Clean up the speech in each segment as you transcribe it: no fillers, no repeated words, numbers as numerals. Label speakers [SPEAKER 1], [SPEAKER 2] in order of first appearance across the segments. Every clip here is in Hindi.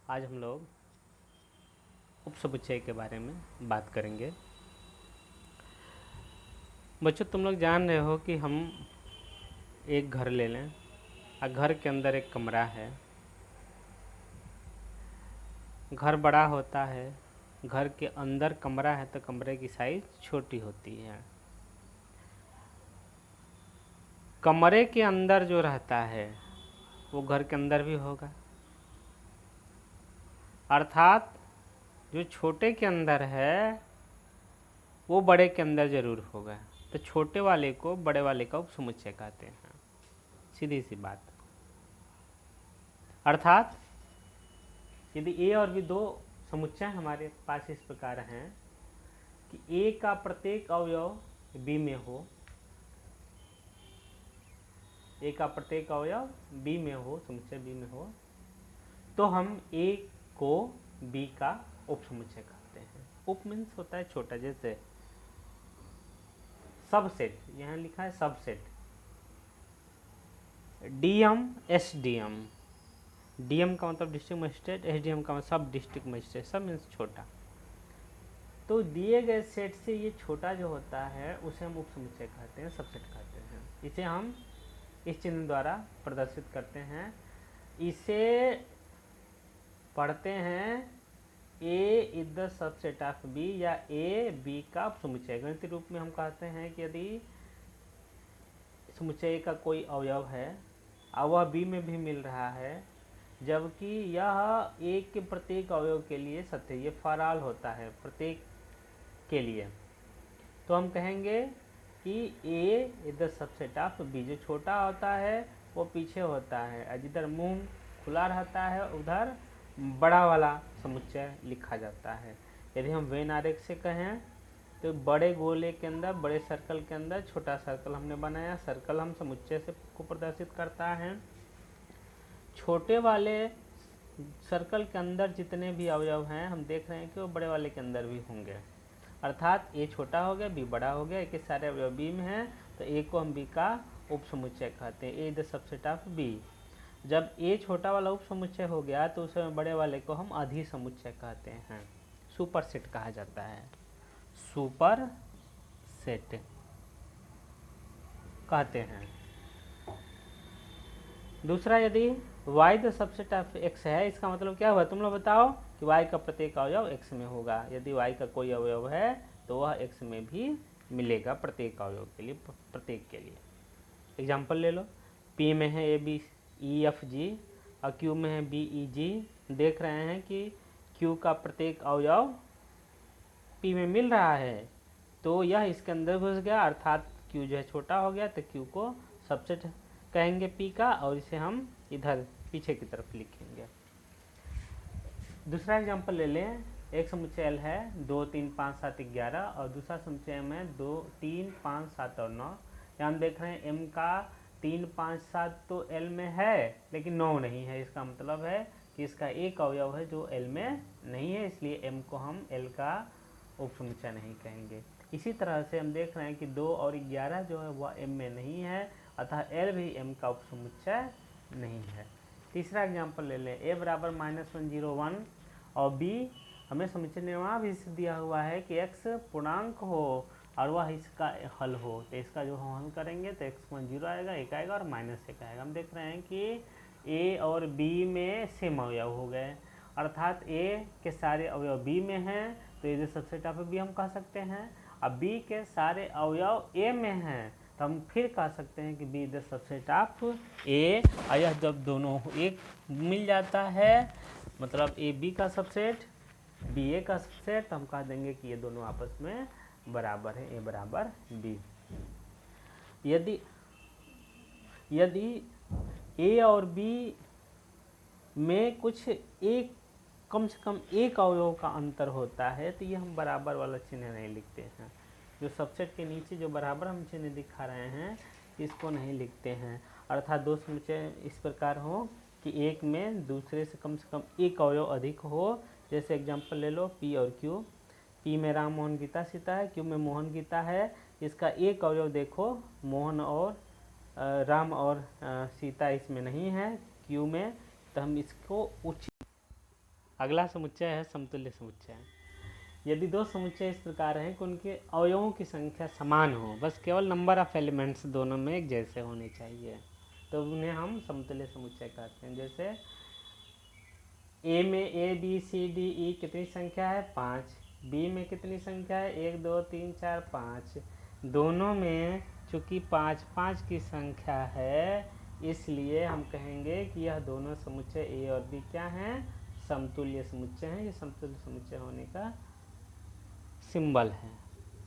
[SPEAKER 1] आज हम लोग उपसमुच्चय के बारे में बात करेंगे। बच्चों, तुम लोग जान रहे हो कि हम एक घर ले लें और घर के अंदर एक कमरा है। घर बड़ा होता है, घर के अंदर कमरा है तो कमरे की साइज छोटी होती है। कमरे के अंदर जो रहता है वो घर के अंदर भी होगा, अर्थात जो छोटे के अंदर है वो बड़े के अंदर जरूर होगा। तो छोटे वाले को बड़े वाले का उपसमुच्चय कहते हैं। सीधी सी बात। अर्थात यदि ए और बी दो समुच्चय हमारे पास इस प्रकार हैं कि ए का प्रत्येक अवयव बी में हो, ए का प्रत्येक अवयव बी में हो, समुच्चय बी में हो, तो हम ए को बी का उपसमुच्चय कहते हैं। उप मीन्स होता है छोटा, जैसे सबसेट, यहाँ लिखा है सबसेट। डीएम एसडीएम, डीएम का मतलब डिस्ट्रिक्ट मजिस्ट्रेट, एसडीएम का मतलब सब डिस्ट्रिक्ट मजिस्ट्रेट, सब मीन्स छोटा। तो दिए गए सेट से ये छोटा जो होता है उसे हम उपसमुच्चय कहते हैं, सबसेट कहते हैं। इसे हम इस चिन्ह द्वारा प्रदर्शित करते हैं। इसे पढ़ते हैं A is the subset of B, या ए बी का उपसमुच्चय। गणितीय रूप में हम कहते हैं कि यदि समुच्चय का कोई अवयव है और वह बी में भी मिल रहा है, जबकि यह ए के प्रत्येक अवयव के लिए सत्य, ये फॉर ऑल होता है, प्रत्येक के लिए, तो हम कहेंगे कि A is the subset of B. जो छोटा होता है वो पीछे होता है, जिधर मुंह खुला रहता है उधर बड़ा वाला समुच्चय लिखा जाता है। यदि हम वेन आरेख से कहें तो बड़े गोले के अंदर, बड़े सर्कल के अंदर छोटा सर्कल हमने बनाया। सर्कल हम समुच्चय से को प्रदर्शित करता है। छोटे वाले सर्कल के अंदर जितने भी अवयव हैं हम देख रहे हैं कि वो बड़े वाले के अंदर भी होंगे, अर्थात ए छोटा हो गया, बी बड़ा हो गया। ए के सारे अवयव बी में हैं तो ए को हम बी का उपसमुच्चय कहते हैं। ए द सबसेट ऑफ बी। जब ए छोटा वाला उपसमुच्चय हो गया तो उस बड़े वाले को हम अधिसमुच्चय कहते हैं, सुपर सेट कहा जाता है, सुपर सेट कहते हैं। दूसरा, यदि y the subset of x है, इसका मतलब क्या हुआ तुम लोग बताओ कि y का प्रत्येक अवयव x में होगा। यदि y का कोई अवयव है तो वह x में भी मिलेगा, प्रत्येक अवयव के लिए, प्रत्येक के लिए। एग्जाम्पल ले लो, P में है A B E F G और Q में है बी ई जी। देख रहे हैं कि Q का प्रत्येक अवयव P में मिल रहा है तो यह इसके अंदर घुस गया, अर्थात Q जो है छोटा हो गया, तो Q को सबसेट कहेंगे P का, और इसे हम इधर पीछे की तरफ लिखेंगे। दूसरा एग्जांपल ले लें, एक समुच्चय L है 2 3 5 7 11 और दूसरा समुच्चय में 2 3 5 7 और 9। यहाँ हम देख रहे हैं M का 3 5 7 तो L में है लेकिन 9 नहीं है। इसका मतलब है कि इसका एक अवयव है जो L में नहीं है, इसलिए M को हम L का उपसमुच्चय नहीं कहेंगे। इसी तरह से हम देख रहे हैं कि 2 और 11 जो है वह M में नहीं है, अतः L भी M का उपसमुच्चय नहीं है। तीसरा एग्जांपल ले लें, a बराबर -101 और b हमें समुच्चय निर्माण भी दिया हुआ है कि x पूर्णांक हो और वह इसका हल हो। तो इसका जो हम हल करेंगे तो x 0 आएगा, 1 आएगा और -1 आएगा। हम देख रहे हैं कि a और b में सेम अवयव हो गए, अर्थात a के सारे अवयव b में हैं तो ये सबसेट ऑफ b हम कह सकते हैं। अब b के सारे अवयव a में हैं तो हम फिर कह सकते हैं कि बी द सबसेट ऑफ ए। और यह जब दोनों एक मिल जाता है, मतलब ए बी का सबसेट, बी ए का सबसेट, तो हम कह देंगे कि ये दोनों आपस में बराबर है, ए बराबर बी। यदि ए और बी में कुछ एक, कम से कम एक अवयव का अंतर होता है तो ये हम बराबर वाला चिन्ह नहीं लिखते हैं। जो सबसेट के नीचे जो बराबर हम चिन्ह दिखा रहे हैं इसको नहीं लिखते हैं, अर्थात दो समुच्चय इस प्रकार हो कि एक में दूसरे से कम एक अवयव अधिक हो। जैसे एग्जांपल ले लो P और Q। P में राम मोहन गीता सीता है, Q में मोहन गीता है। इसका एक अवयव देखो, मोहन और राम और सीता इसमें नहीं है Q में, तो हम इसको उचित अगला समुच्चय है समतुल्य समुच्चय। यदि दो समुच्चय इस प्रकार हैं कि उनके अवयवों की संख्या समान हो, बस केवल नंबर ऑफ एलिमेंट्स दोनों में एक जैसे होने चाहिए, तो उन्हें हम समतुल्य समुच्चय कहते हैं। जैसे ए में A B C D E कितनी संख्या है 5, बी में कितनी संख्या है 1 2 3 4 5, दोनों में चूंकि 5 5 की संख्या है, इसलिए हम कहेंगे कि यह दोनों समुच्चय ए और बी क्या हैं, समतुल्य समुच्चय हैं। ये समतुल्य समुच्चय होने का सिंबल है,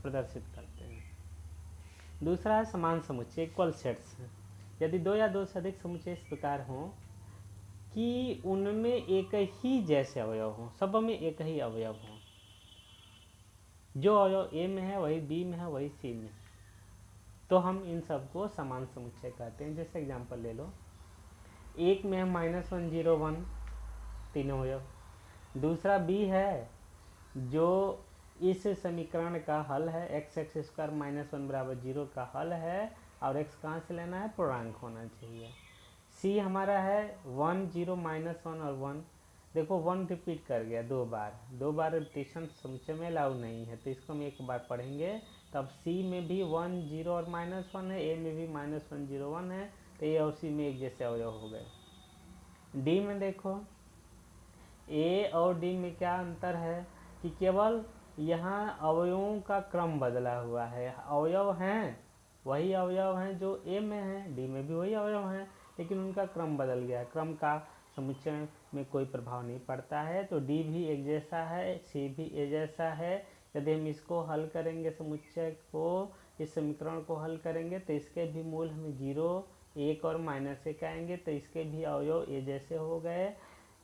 [SPEAKER 1] प्रदर्शित करते हैं। दूसरा है समान समुच्चय, इक्वल सेट्स। यदि दो या दो से अधिक समुच्चय इस प्रकार हों कि उनमें एक ही जैसे अवयव हों, सब में एक ही अवयव हों, जो अवयव ए में है वही बी में है वही सी में, तो हम इन सबको समान समुच्चय कहते हैं। जैसे एग्जांपल ले लो, एक में है -1 0 1 तीनों अवयव, दूसरा बी है जो इस समीकरण का हल है, x² - 1 = 0 का हल है, और x कहाँ से लेना है, पूर्णांक होना चाहिए। सी हमारा है 1 0 -1 और 1, देखो 1 रिपीट कर गया दो बार रिपीटेशन समुच्चय में अलाउ नहीं है, तो इसको हम एक बार पढ़ेंगे। तब सी में भी 1 0 और -1 है, ए में भी -1 0 1 है, तो ए और सी में एक जैसे अवयव हो गए। डी में देखो, ए और डी में क्या अंतर है कि केवल यहाँ अवयवों का क्रम बदला हुआ है, अवयव हैं वही अवयव हैं जो ए में हैं, डी में भी वही अवयव हैं, लेकिन उनका क्रम बदल गया। क्रम का समुच्चय में कोई प्रभाव नहीं पड़ता है, तो डी भी एक जैसा है, सी भी एक जैसा है। यदि हम इसको हल करेंगे, समुच्चय को, इस समीकरण को हल करेंगे, तो इसके भी मूल हमें 0 1 और -1 आएंगे, तो इसके भी अवयव ए जैसे हो गए।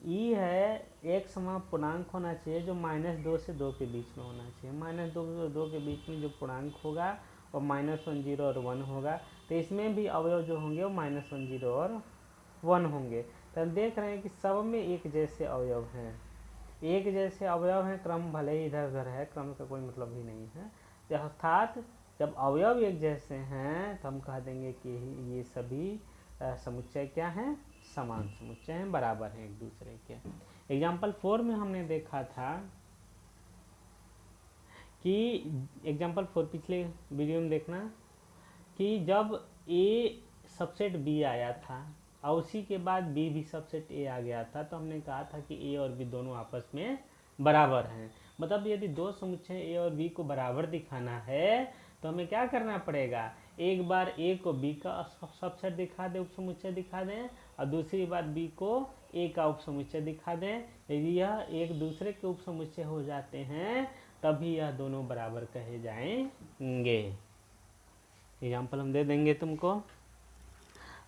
[SPEAKER 1] ई है एक समान पूर्णांक होना चाहिए जो -2 से 2 के बीच में होना चाहिए, -2 से 2 के बीच में जो पूर्णांक होगा और -1 0 और 1 होगा, तो इसमें भी अवयव जो होंगे वो -1 0 और 1 होंगे। तो हम देख रहे हैं कि सब में एक जैसे अवयव हैं, एक जैसे अवयव हैं, क्रम भले ही इधर उधर है, क्रम का कोई मतलब ही नहीं है। अर्थात जब अवयव एक जैसे हैं तो हम कह देंगे कि ये सभी समुच्चय क्या हैं, समान समुच्चय हैं, बराबर हैं एक दूसरे के। एग्जाम्पल 4 में हमने देखा था कि एग्जाम्पल 4 पिछले वीडियो में देखना कि जब ए सबसेट बी आया था और उसी के बाद बी भी सबसेट ए आ गया था, तो हमने कहा था कि ए और बी दोनों आपस में बराबर हैं। मतलब यदि दो समुच्चय ए और बी को बराबर दिखाना है तो हमें क्या करना पड़ेगा, एक बार ए को बी का सबसेट दिखा दें, उपसमुच्चय दिखा दें, और दूसरी बार बी को ए का उपसमुच्चय दिखा दें। यदि यह एक दूसरे के उपसमुच्चय हो जाते हैं तभी यह दोनों बराबर कहे जाएंगे। एग्जाम्पल हम दे देंगे तुमको।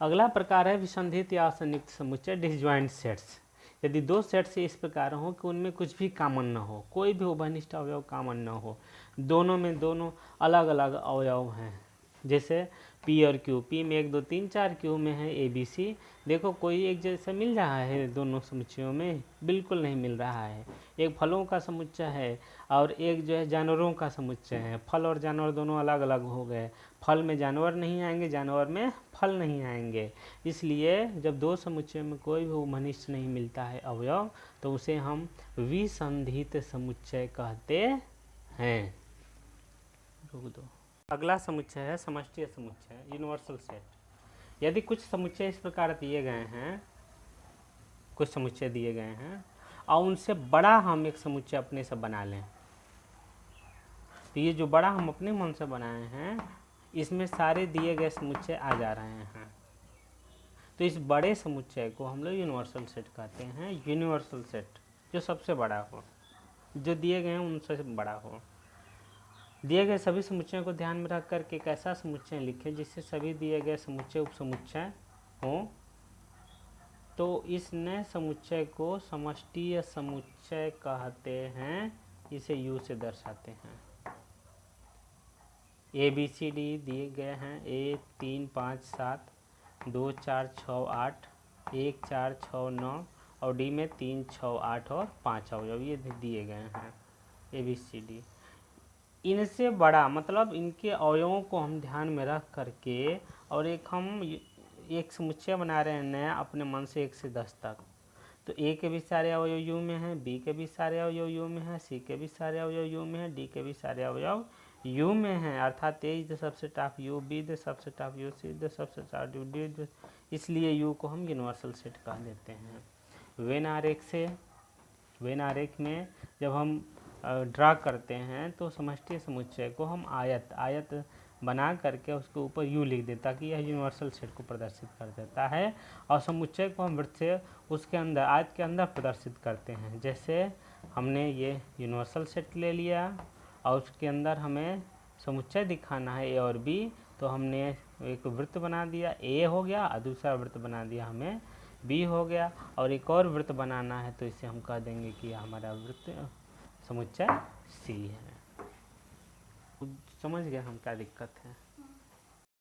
[SPEAKER 1] अगला प्रकार है विसंधित या असंयुक्त समुच्चय, डिसजॉइंट सेट्स। यदि दो सेट्स इस प्रकार हो कि उनमें कुछ भी कॉमन न हो, कोई भी उभयनिष्ठ अवयव कॉमन न हो, दोनों में दोनों अलग अलग अवयव हैं, जैसे पी और क्यू, पी में 1 2 3 4, क्यू में है ए बी सी। देखो कोई एक जैसा मिल रहा है दोनों समुच्चयों में, बिल्कुल नहीं मिल रहा है। एक फलों का समुच्चय है और एक जो है जानवरों का समुच्चय है, फल और जानवर दोनों अलग अलग हो गए, फल में जानवर नहीं आएंगे, जानवर में फल नहीं आएंगे। इसलिए जब दो समुच्चय में कोई भी उभयनिष्ठ नहीं मिलता है अवयव, तो उसे हम विसंधित समुच्चय कहते हैं। रुक दो। अगला समुच्चय है समष्टीय समुच्चय, यूनिवर्सल सेट। यदि कुछ समुच्चय इस प्रकार दिए गए हैं, कुछ समुच्चय दिए गए हैं और उनसे बड़ा हम एक समुच्चय अपने से बना लें, तो ये जो बड़ा हम अपने मन से बनाए हैं इसमें सारे दिए गए समुच्चय आ जा रहे हैं, तो इस बड़े समुच्चय को हम लोग यूनिवर्सल सेट कहते हैं। यूनिवर्सल सेट जो सबसे बड़ा हो, जो दिए गए हैं उनसे बड़ा हो। दिए गए सभी समुच्चयों को ध्यान में रख करके एक ऐसा समुच्चय लिखें जिससे सभी दिए गए समुच्चय उपसमुच्चय हों, तो इस नए समुच्चय को समष्टीय समुच्चय कहते हैं। इसे यू से दर्शाते हैं। ए बी सी डी दिए गए हैं, ए 3 5 7 2 4 6 8 1 4 6 9, और डी में 3 6 8 और 5 अवयव ये दिए गए हैं ए बी सी डी। इनसे बड़ा मतलब इनके अवयवों को हम ध्यान में रख करके और हम एक समुच्चय बना रहे हैं नया अपने मन से 1 से 10 तक, तो ए के भी सारे अवयव यू में हैं, बी के भी सारे अवयव यू में हैं, सी के भी सारे अवयव यू में हैं, डी के भी सारे अवयव यू में हैं। अर्थात A is the subset of U, B the subset of U, C the subset of U, D, इसलिए यू को हम यूनिवर्सल सेट कह देते हैं। वेन आरेख में जब हम ड्रा करते हैं तो समष्टि समुच्चय को हम आयत बना करके उसके ऊपर यू लिख दें ताकि यह यूनिवर्सल सेट को प्रदर्शित कर देता है, और समुच्चय को हम वृत्त से उसके अंदर आयत के अंदर प्रदर्शित करते हैं। जैसे हमने ये यूनिवर्सल सेट ले लिया और उसके अंदर हमें समुच्चय दिखाना है ए और बी, तो हमने एक वृत्त बना दिया, ए हो गया, और दूसरा वृत्त बना दिया हमें बी हो गया, और एक और वृत्त बनाना है तो इसे हम कह देंगे कि हमारा वृत्त समुच्चय सी है। समझ गए हम क्या दिक्कत है।